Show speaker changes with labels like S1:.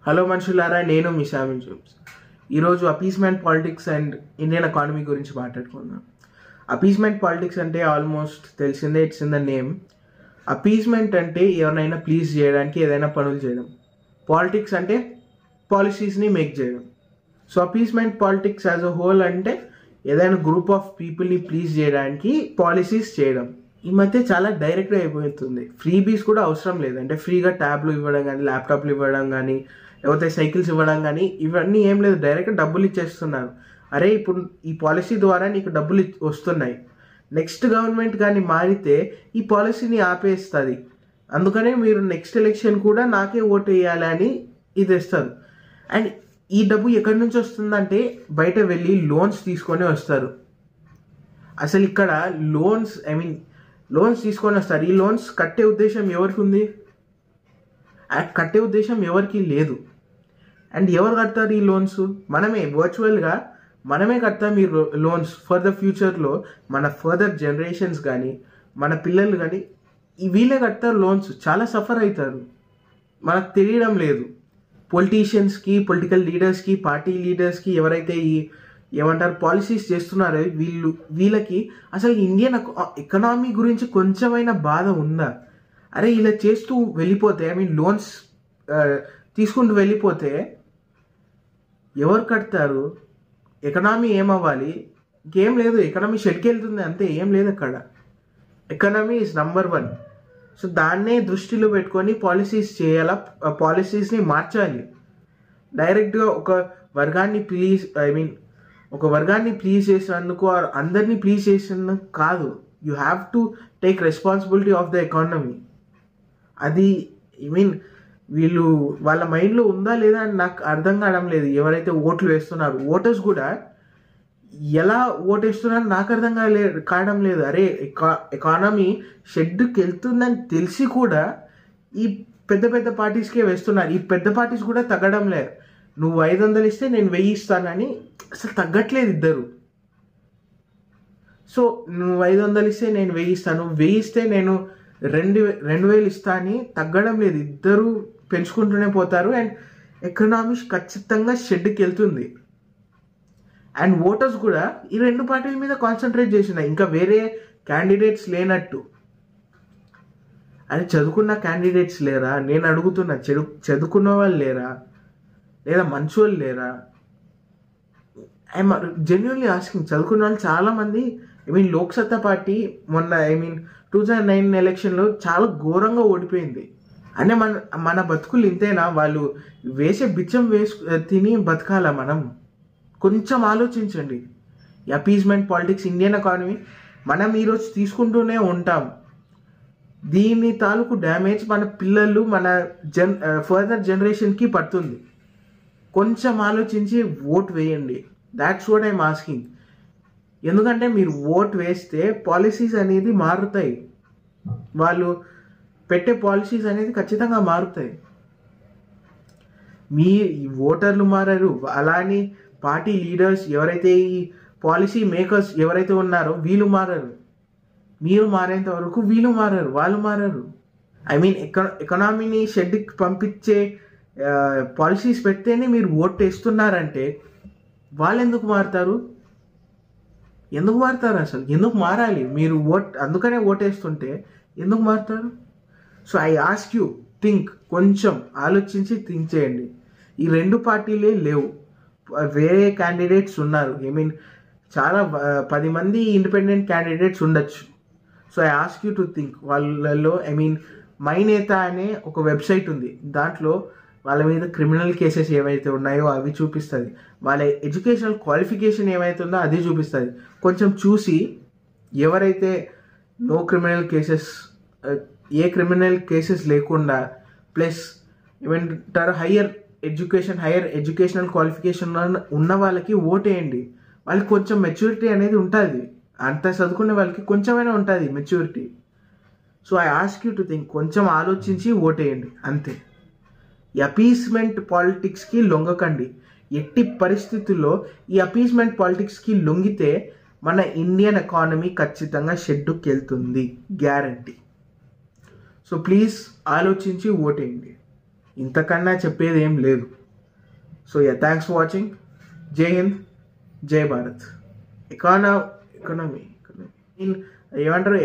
S1: Hello మనుషులారా, నేను మీ Shamil James. ఈరోజు appeasement politics and Indian economy గురించి మాట్లాడుకుందాం. అపీస్మెంట్ పాలిటిక్స్ అంటే ఆల్మోస్ట్ తెలిసిందే, it's in the name. Appeasement అంటే ఎవరినైనా ప్లీజ్ చేయడానికి ఏదైనా పనులు చేయడం. పాలిటిక్స్ అంటే పాలసీస్ని మేక్ చేయడం. So appeasement politics as a whole అంటే ఏదైనా గ్రూప్ ఆఫ్ పీపుల్ని ప్లీజ్ చేయడానికి పాలసీస్ చేయడం. ఈ మధ్య చాలా డైరెక్ట్గా అయిపోతుంది. ఫ్రీబీస్ కూడా అవసరం లేదు. అంటే ఫ్రీగా ట్యాబ్లు ఇవ్వడం కానీ, ల్యాప్టాప్లు ఇవ్వడం కానీ, లేకపోతే సైకిల్స్ ఇవ్వడం కానీ, ఇవన్నీ ఏం లేదు. డైరెక్ట్గా డబ్బులు ఇచ్చేస్తున్నారు. అరే ఇప్పుడు ఈ పాలసీ ద్వారా నీకు డబ్బులు వస్తున్నాయి, నెక్స్ట్ గవర్నమెంట్ కానీ మారితే ఈ పాలసీని ఆపేస్తుంది, అందుకనే మీరు నెక్స్ట్ ఎలక్షన్ కూడా నాకే ఓటు వేయాలి అని ఇది ఇస్తారు. అండ్ ఈ డబ్బు ఎక్కడి నుంచి వస్తుందంటే బయట వెళ్ళి లోన్స్ తీసుకొని వస్తారు. అసలు ఇక్కడ లోన్స్ తీసుకొని వస్తారు. ఈ లోన్స్ కట్టే ఉద్దేశం ఎవరికి ఉంది? కట్టే ఉద్దేశం ఎవరికి లేదు. అండ్ ఎవరు కడతారు ఈ లోన్స్? మనమే వర్చువల్గా మనమే కడతాం ఈ లోన్స్. ఫర్ ద ఫ్యూచర్లో మన ఫర్దర్ జనరేషన్స్ కానీ, మన పిల్లలు కానీ వీళ్ళే కడతారు లోన్స్. చాలా సఫర్ అవుతారు, మనకు తెలియడం లేదు. పొలిటీషియన్స్కి, పొలిటికల్ లీడర్స్కి, పార్టీ లీడర్స్కి ఎవరైతే ఈ పాలసీస్ చేస్తున్నారో వీళ్ళకి అసలు ఇండియన్ ఎకనామీ గురించి కొంచెమైనా బాధ ఉందా? అరే ఇలా చేస్తూ వెళ్ళిపోతే, లోన్స్ తీసుకుంటూ వెళ్ళిపోతే ఎవరు కడతారు? ఎకనామీ ఏమవ్వాలి? ఇంకేం లేదు. ఎకనామీ షెడ్కి వెళ్తుంది అంతే, ఏం లేదు అక్కడ. Economy is number 1. సో దాన్నే దృష్టిలో పెట్టుకొని పాలసీస్ చేయాలా, పాలసీస్ని మార్చాలి. డైరెక్ట్గా ఒక వర్గాన్ని ప్లీజ్ చేసినందుకు, అందరినీ ప్లీజ్ చేసినందుకు కాదు. You have to take responsibility of the economy. అది వీళ్ళు వాళ్ళ మైండ్లో ఉందా లేదా అని నాకు అర్థం కావడం లేదు. ఎవరైతే ఓట్లు వేస్తున్నారు, ఓటర్స్ కూడా ఎలా ఓటేస్తున్నారో నాకు అర్థం కావడం లేదు. అరే ఎకానమీ షెడ్కి వెళ్తుందని తెలిసి కూడా ఈ పెద్ద పెద్ద పార్టీస్కే వేస్తున్నారు. ఈ పెద్ద పార్టీస్ కూడా తగ్గడం లేదు. నువ్వు 500 ఇస్తే నేను 1000 ఇస్తానని అసలు తగ్గట్లేదు ఇద్దరు. సో నువ్వు 500 ఇస్తే నేను 1000 ఇస్తాను, 1000 ఇస్తే నేను 2000 ఇస్తా అని తగ్గడం లేదు. ఇద్దరు పెంచుకుంటూనే పోతారు. అండ్ ఎకనామీ ఖచ్చితంగా షెడ్కి వెళ్తుంది. అండ్ ఓటర్స్ కూడా ఈ రెండు పార్టీల మీద కాన్సన్ట్రేట్ చేసినాయి, ఇంకా వేరే క్యాండిడేట్స్ లేనట్టు. అది చదువుకున్న క్యాండిడేట్స్ లేరా? నేను అడుగుతున్నా, చదువుకున్న వాళ్ళు లేరా? లేదా మంచి వాళ్ళు లేరా? I'm genuinely asking. చదువుకున్న వాళ్ళు చాలామంది లోక్సత్తా పార్టీ మొన్న 2009 ఎలక్షన్లో చాలా ఘోరంగా ఓడిపోయింది. అంటే మన బతుకులు ఇంతేనా? వాళ్ళు వేసే బిచ్చం తిని బతకాలా మనం? కొంచెం ఆలోచించండి. అపీస్మెంట్ పాలిటిక్స్, ఇండియన్ ఎకానమీ మనం ఈరోజు తీసుకుంటూనే ఉంటాం. దీని తాలూకు డ్యామేజ్ మన పిల్లలు, మన ఫర్దర్ జనరేషన్కి పడుతుంది. కొంచెం ఆలోచించి ఓట్ వేయండి. That's what I'm asking. ఎందుకంటే మీరు ఓట్ వేస్తే పాలసీస్ అనేది మారుతాయి. వాళ్ళు పెట్టే పాలసీస్ అనేది ఖచ్చితంగా మారుతాయి. మీ ఓటర్లు మారారు, అలానే పార్టీ లీడర్స్ ఎవరైతే ఈ పాలసీ మేకర్స్ ఎవరైతే ఉన్నారో వీళ్ళు మారారు. మీరు మారేంత వరకు వీళ్ళు మారారు, వాళ్ళు మారారు. ఎకనామీని షెడ్కి పంపించే పాలసీస్ పెడితేనే మీరు ఓట్ వేస్తున్నారంటే వాళ్ళు ఎందుకు మారుతారు? అసలు ఎందుకు మారాలి? మీరు అందుకనే ఓటేస్తుంటే ఎందుకు మారుతారు? So I ask you, think. కొంచెం ఆలోచించి థింక్ చేయండి. ఈ రెండు పార్టీలే లేవు, వేరే క్యాండిడేట్స్ ఉన్నారు. చాలా 10 మంది ఇండిపెండెంట్ క్యాండిడేట్స్ ఉండొచ్చు. So I ask you to think. వాళ్ళలో మై నేత అనే ఒక వెబ్సైట్ ఉంది. దాంట్లో వాళ్ళ మీద క్రిమినల్ కేసెస్ ఏవైతే ఉన్నాయో అవి చూపిస్తుంది, వాళ్ళ ఎడ్యుకేషనల్ క్వాలిఫికేషన్ ఏమైతే ఉందో అది చూపిస్తుంది. కొంచెం చూసి ఎవరైతే నో క్రిమినల్ కేసెస్, ఏ క్రిమినల్ కేసెస్ లేకుండా, ప్లస్ ఏమంటారు హయ్యర్ ఎడ్యుకేషనల్ క్వాలిఫికేషన్ ఉన్న వాళ్ళకి ఓటేయండి. వాళ్ళకి కొంచెం మెచ్యూరిటీ అనేది ఉంటుంది. అంత చదువుకునే వాళ్ళకి కొంచెమైనా ఉంటుంది maturity. So I ask you to think. కొంచెం ఆలోచించి ఓటేయండి అంతే. ఈ అపీస్మెంట్ పాలిటిక్స్కి లొంగకండి. ఎట్టి పరిస్థితుల్లో ఈ అపీస్మెంట్ పాలిటిక్స్కి లొంగితే మన ఇండియన్ ఎకానమీ ఖచ్చితంగా షెడ్డుకి వెళ్తుంది, గ్యారంటీ. సో ప్లీజ్ ఆలోచించి ఓటేయండి. ఇంతకన్నా చెప్పేది ఏం లేదు. So thanks for watching. జై హింద్, జై భారత్. ఎకానమీ ఏమంటారు,